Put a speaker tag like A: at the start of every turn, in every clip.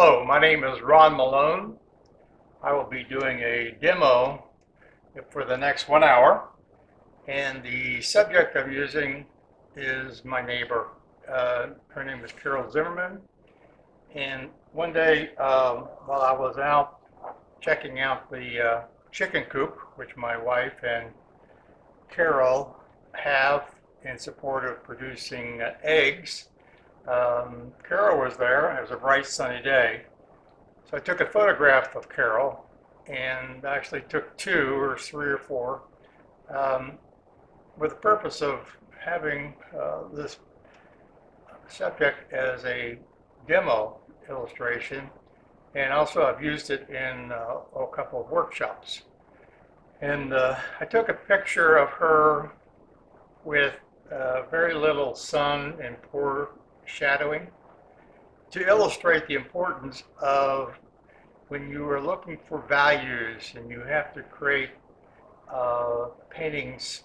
A: Hello, my name is Ron Malone. I will be doing a demo for the next 1 hour, and the subject I'm using is my neighbor. Her name is Carol Zimmerman, and one day while I was out checking out the chicken coop, which my wife and Carol have in support of producing eggs, Carol was there. It was a bright sunny day. So I took a photograph of Carol and actually took 2 or 3 or 4 with the purpose of having this subject as a demo illustration. And also I've used it in a couple of workshops. And I took a picture of her with very little sun and poor shadowing to illustrate the importance of when you are looking for values and you have to create paintings.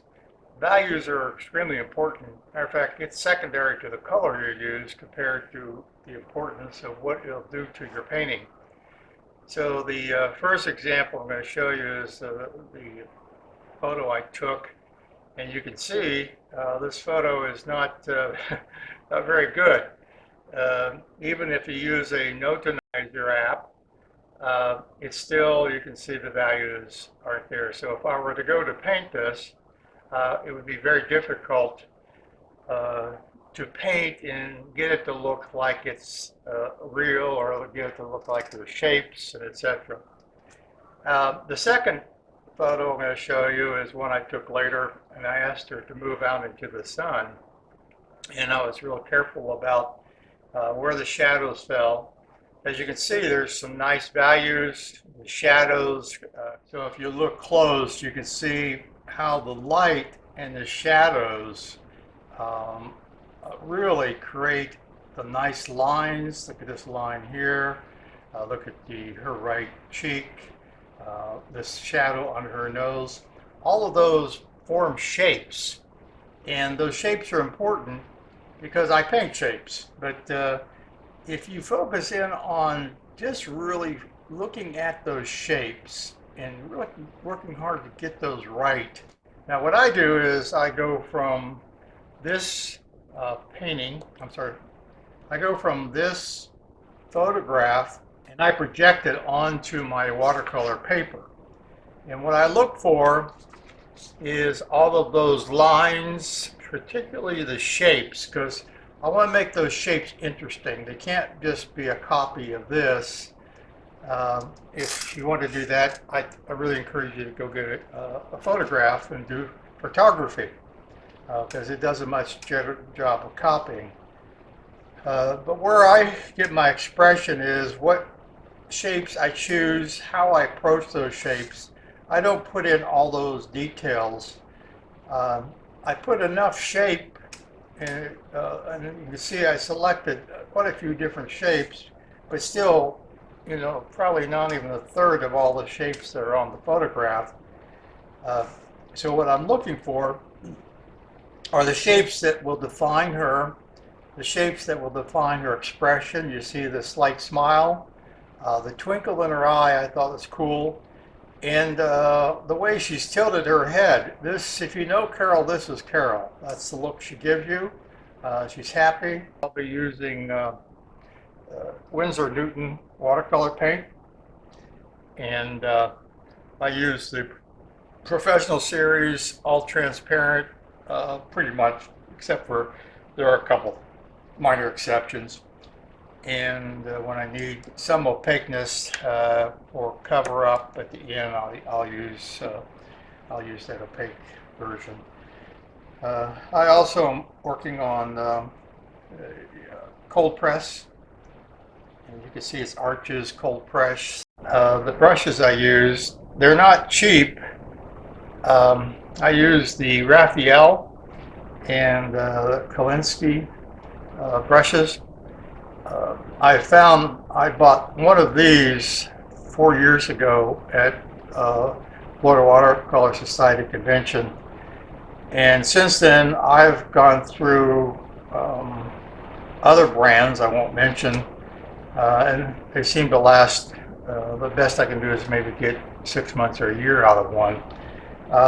A: Values are extremely important. Matter of fact, it's secondary to the color you use compared to the importance of what it'll do to your painting. So the first example I'm going to show you is the photo I took, and you can see this photo is not not very good. Even if you use a Notonizer app, it's still, you can see the values aren't there. So if I were to go to paint this, it would be very difficult to paint and get it to look like it's real, or get it to look like the shapes and etc. The second photo I'm going to show you is one I took later, and I asked her to move out into the sun, and I was real careful about where the shadows fell. As you can see, there's some nice values, the shadows. So if you look close, you can see how the light and the shadows really create the nice lines. Look at this line here. Look at her right cheek. This shadow under her nose. All of those form shapes, and those shapes are important because I paint shapes. But if you focus in on just really looking at those shapes and really working hard to get those right. Now what I do is I go from this I go from this photograph and I project it onto my watercolor paper. And what I look for is all of those lines, particularly the shapes, because I want to make those shapes interesting. They can't just be a copy of this. If you want to do that, I really encourage you to go get a photograph and do photography, because it does a much better job of copying. But where I get my expression is what shapes I choose, how I approach those shapes. I don't put in all those details. I put enough shape, and you can see I selected quite a few different shapes, but still, probably not even a third of all the shapes that are on the photograph. So what I'm looking for are the shapes that will define her, the shapes that will define her expression. You see the slight smile, the twinkle in her eye I thought was cool, and the way she's tilted her head. This, if you know Carol, this is Carol. That's the look she gives you. She's happy. I'll be using Winsor Newton watercolor paint, and I use the Professional Series, all transparent, pretty much, except for there are a couple minor exceptions. And when I need some opaqueness or cover up at the end, I'll use that opaque version. I also am working on cold press, and you can see it's Arches cold press. The brushes I use, they're not cheap. I use the Raphael and Kolinsky brushes. I bought one of these 4 years ago at Watercolor Society convention, and since then I've gone through other brands I won't mention, and they seem to last. The best I can do is maybe get 6 months or a year out of one.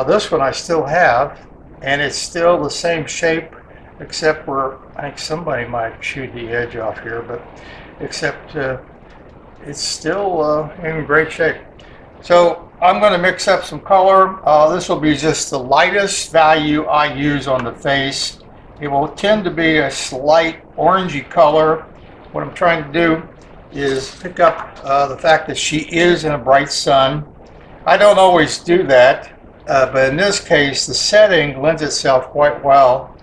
A: This one I still have, and it's still the same shape, except where I think somebody might chew the edge off here, but except it's still in great shape. So I'm going to mix up some color. This will be just the lightest value I use on the face. It will tend to be a slight orangey color. What I'm trying to do is pick up the fact that she is in a bright sun. I don't always do that, but in this case, the setting lends itself quite well.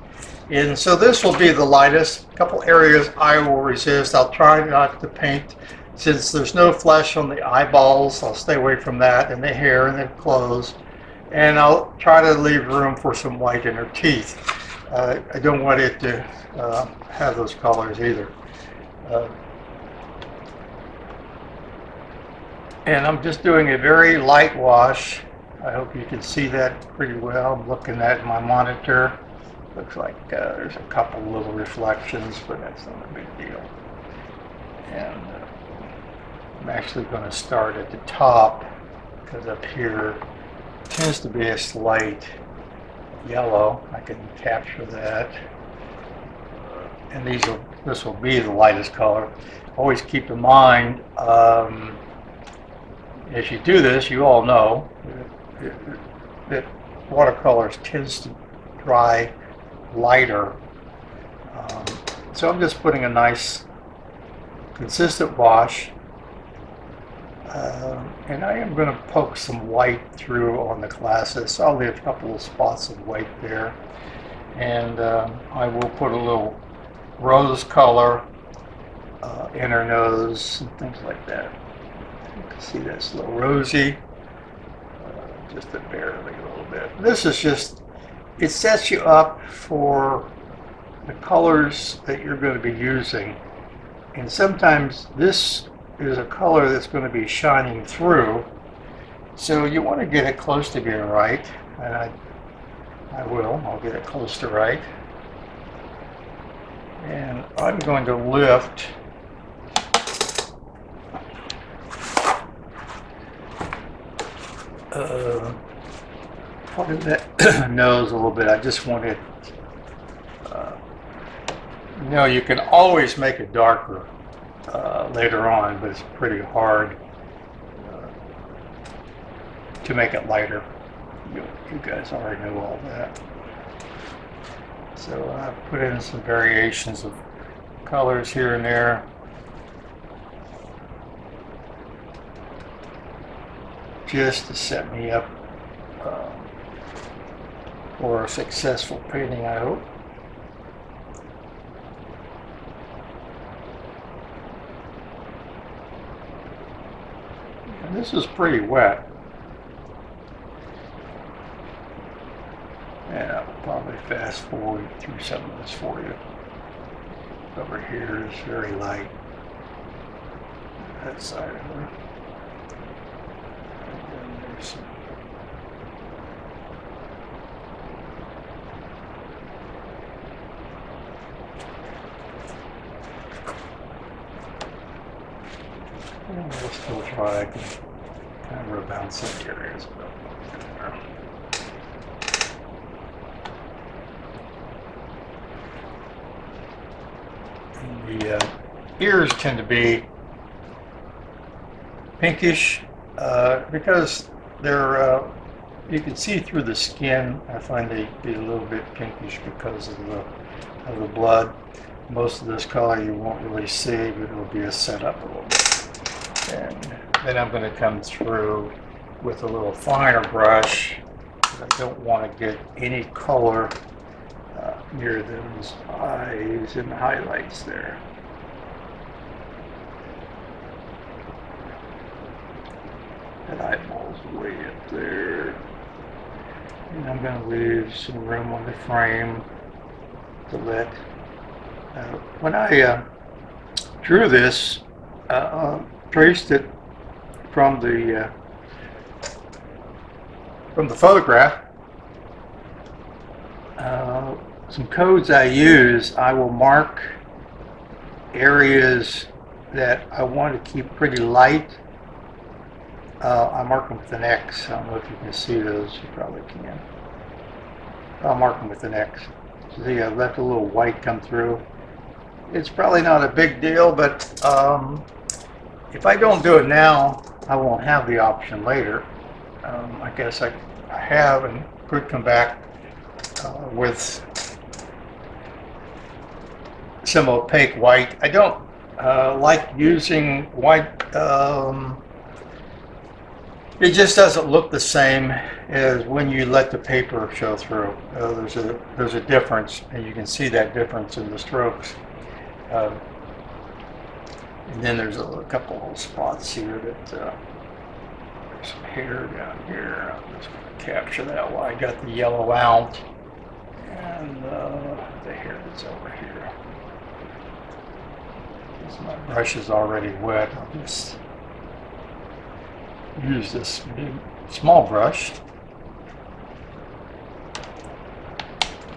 A: And so this will be the lightest. A couple areas I will resist. I'll try not to paint. Since there's no flesh on the eyeballs, I'll stay away from that, and the hair and the clothes. And I'll try to leave room for some white in her teeth. I don't want it to have those colors either. And I'm just doing a very light wash. I hope you can see that pretty well. I'm looking at my monitor. Looks like there's a couple little reflections, but that's not a big deal. And I'm actually going to start at the top, because up here tends to be a slight yellow. I can capture that. And this will be the lightest color. Always keep in mind, as you do this, you all know that watercolors tends to dry lighter. So I'm just putting a nice consistent wash. And I am going to poke some white through on the glasses. So I'll leave a couple of spots of white there. And I will put a little rose color in her nose and things like that. You can see that's a little rosy, just a barely a little bit. This is just, it sets you up for the colors that you're going to be using. And sometimes this is a color that's going to be shining through, so you want to get it close to being right, and I'll get it close to right. And I'm going to lift part of that nose a little bit. I just want it, you can always make it darker later on, but it's pretty hard to make it lighter. You guys already know all that. So I put in some variations of colors here and there. Just to set me up for a successful painting, I hope. And this is pretty wet. And I will probably fast forward through some of this for you. Over here is very light. That side of her. And then there's some. And we'll still try. I can kind of rub out some areas. The ears tend to be pinkish because they're you can see through the skin. I find they be a little bit pinkish because of the blood. Most of this color you won't really see, but it'll be a setup a little bit. And then I'm going to come through with a little finer brush. I don't want to get any color near those eyes and the highlights there. That eyeball's way up there. And I'm going to leave some room on the frame to let, when I drew this, traced it from the photograph. Some codes I use, I will mark areas that I want to keep pretty light, I mark them with an X. I don't know if you can see those. You probably can. I'll mark them with an X. So see, I've left a little white come through. It's probably not a big deal, but if I don't do it now, I won't have the option later. I guess I have and could come back with some opaque white. I don't like using white. It just doesn't look the same as when you let the paper show through. There's a difference, and you can see that difference in the strokes. And then there's a couple of spots here that there's some hair down here. I'm just going to capture that while I got the yellow out, and the hair that's over here. My brush is already wet. I'll just use this big, small brush.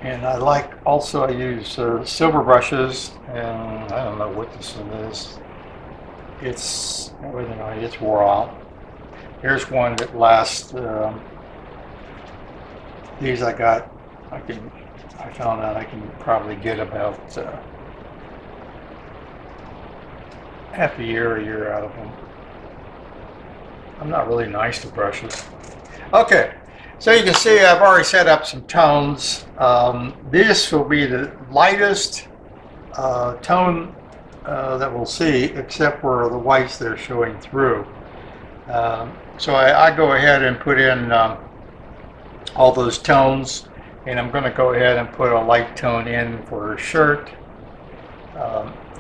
A: And I like, also I use silver brushes, and I don't know what this one is. It's wore out. Here's one that lasts, these I found out I can probably get about half a year out of them. I'm not really nice to brushes. Okay, so you can see I've already set up some tones. This will be the lightest tone that we'll see, except for the whites that are showing through. So I go ahead and put in all those tones, and I'm going to go ahead and put a light tone in for her shirt.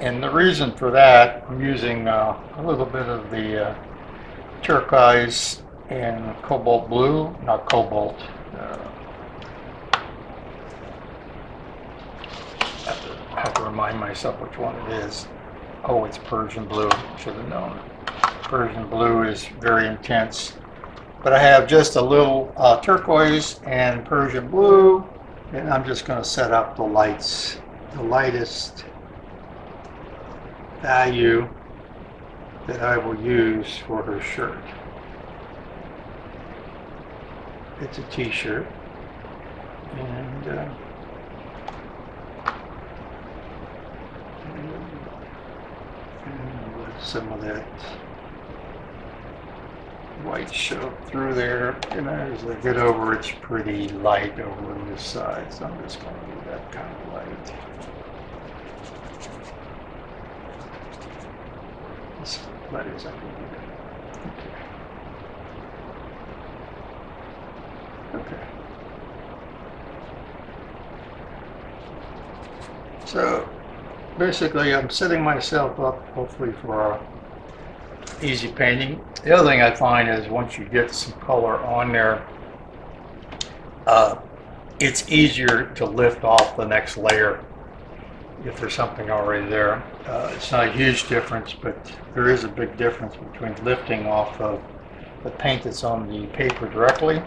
A: And the reason for that, I'm using a little bit of the turquoise and cobalt blue, not cobalt. I have to remind myself which one it is. Oh, it's Persian blue. Should have known. Persian blue is very intense. But I have just a little turquoise and Persian blue, and I'm just going to set up the lights, the lightest value that I will use for her shirt. It's a t-shirt, and some of that white show through there, and as I get over, it's pretty light over on this side, so I'm just going to do that kind of light. As light as I can do that. Okay. So basically, I'm setting myself up hopefully for easy painting. The other thing I find is once you get some color on there, it's easier to lift off the next layer if there's something already there. It's not a huge difference, but there is a big difference between lifting off of the paint that's on the paper directly,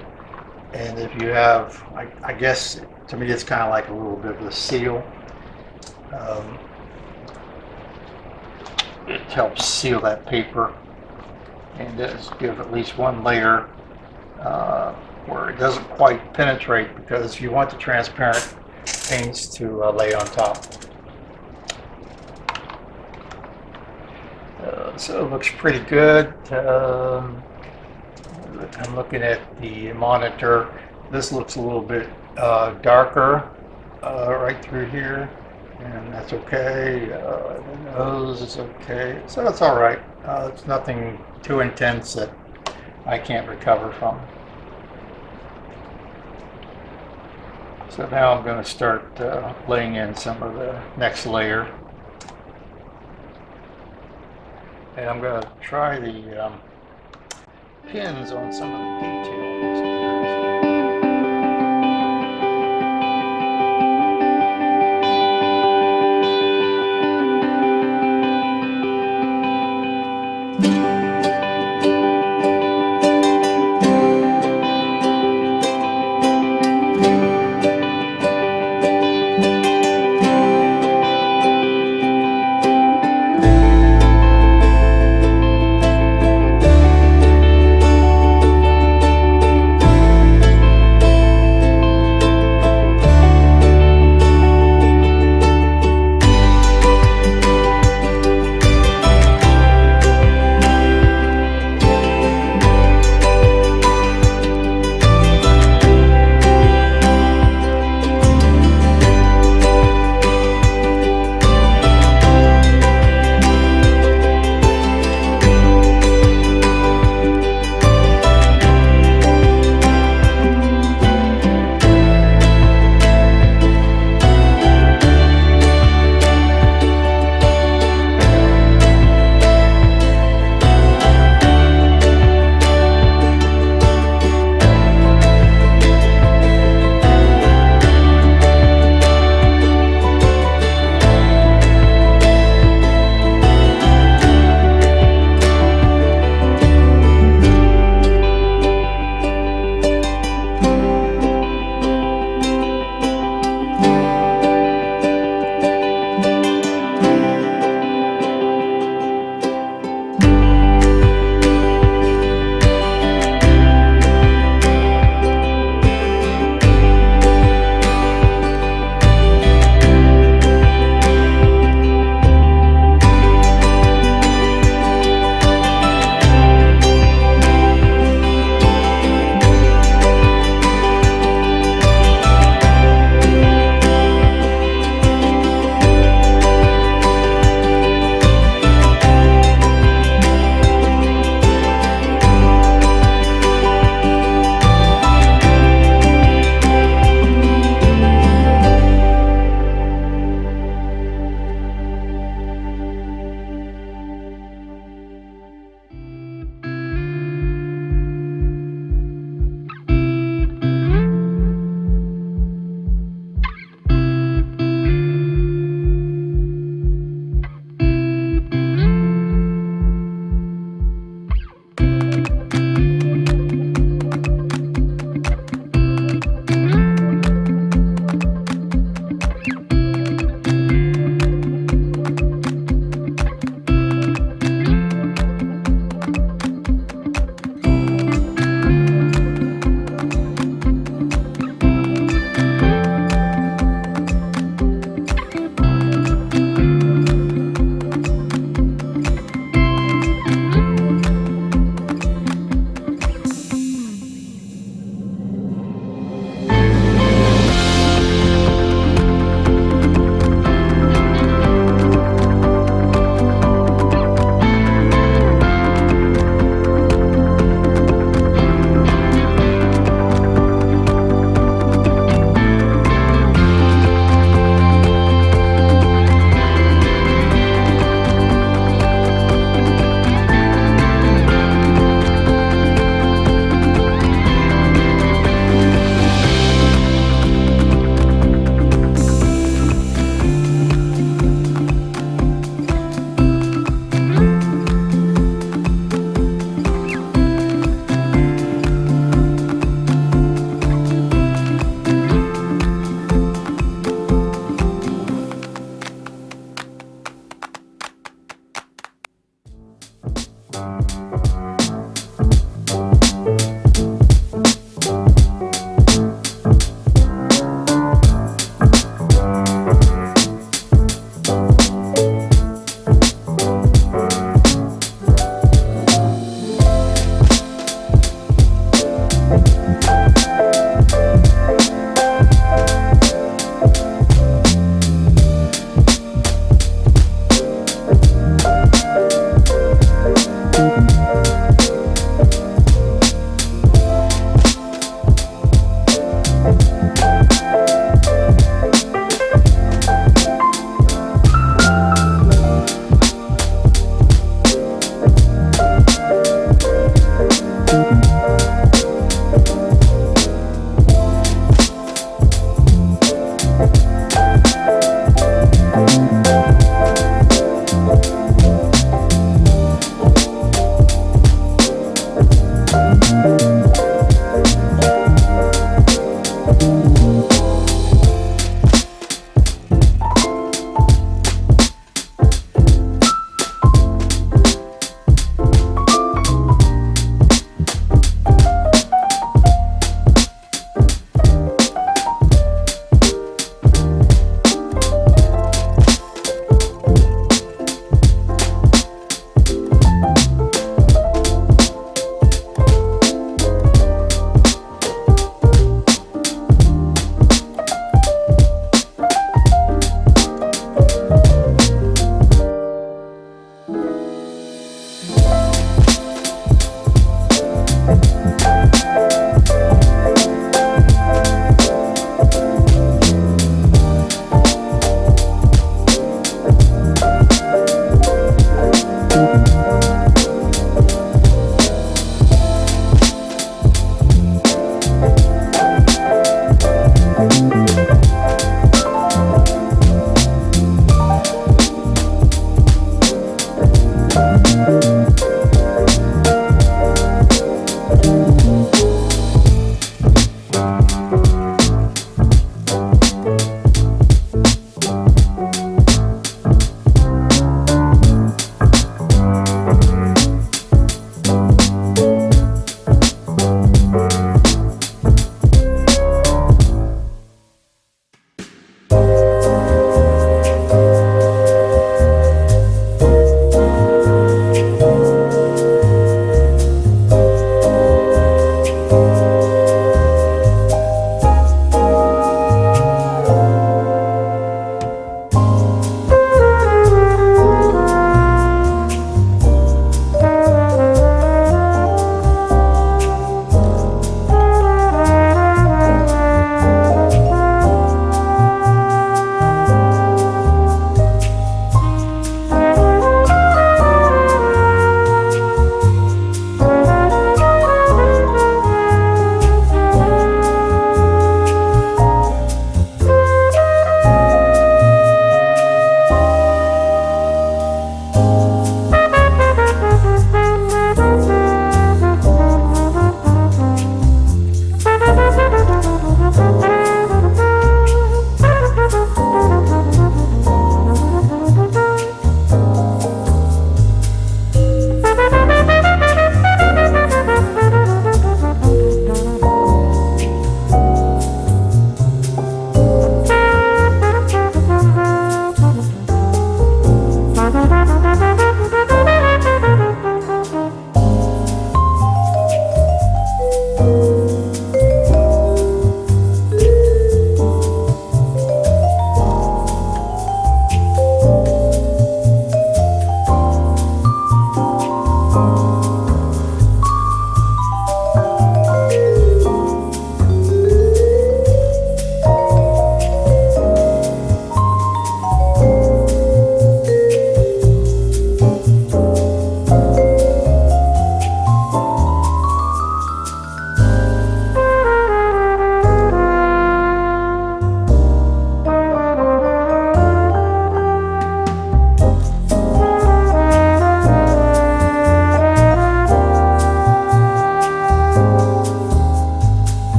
A: and if you have, I guess to me it's kind of like a little bit of a seal. It helps seal that paper and does give at least one layer where it doesn't quite penetrate, because you want the transparent paints to lay on top. So it looks pretty good. I'm looking at the monitor. This looks a little bit darker right through here, and that's okay. The nose is okay, so that's all right. It's nothing too intense that I can't recover from. So now I'm going to start laying in some of the next layer. And I'm going to try the pins on some of the details.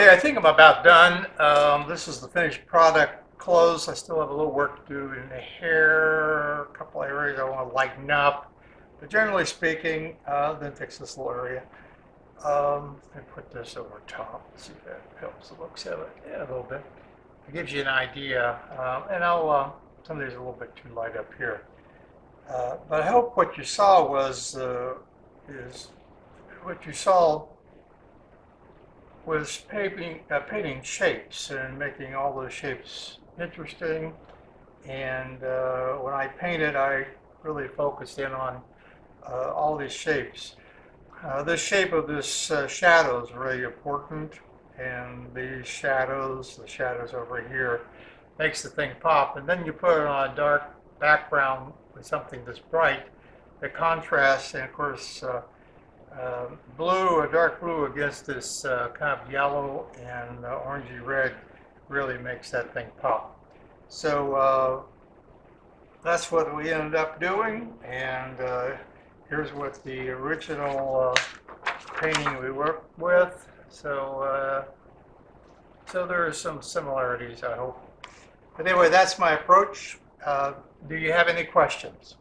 A: Okay, I think I'm about done. This is the finished product clothes. I still have a little work to do in the hair, a couple areas I want to lighten up. But generally speaking, then fix this little area. And put this over top. See if that helps the looks of it. Yeah, a little bit. It gives you an idea. And I'll, some of these are a little bit too light up here. But I hope what you saw was, what you saw was painting shapes and making all those shapes interesting. And when I painted, I really focused in on all these shapes. The shape of this shadow is really important, and these shadows, the shadows over here, makes the thing pop. And then you put it on a dark background with something that's bright that contrasts, and of course, blue, a dark blue against this kind of yellow and orangey red really makes that thing pop. So that's what we ended up doing, and here's what the original painting we worked with. So so there are some similarities, I hope. But anyway, that's my approach. Do you have any questions?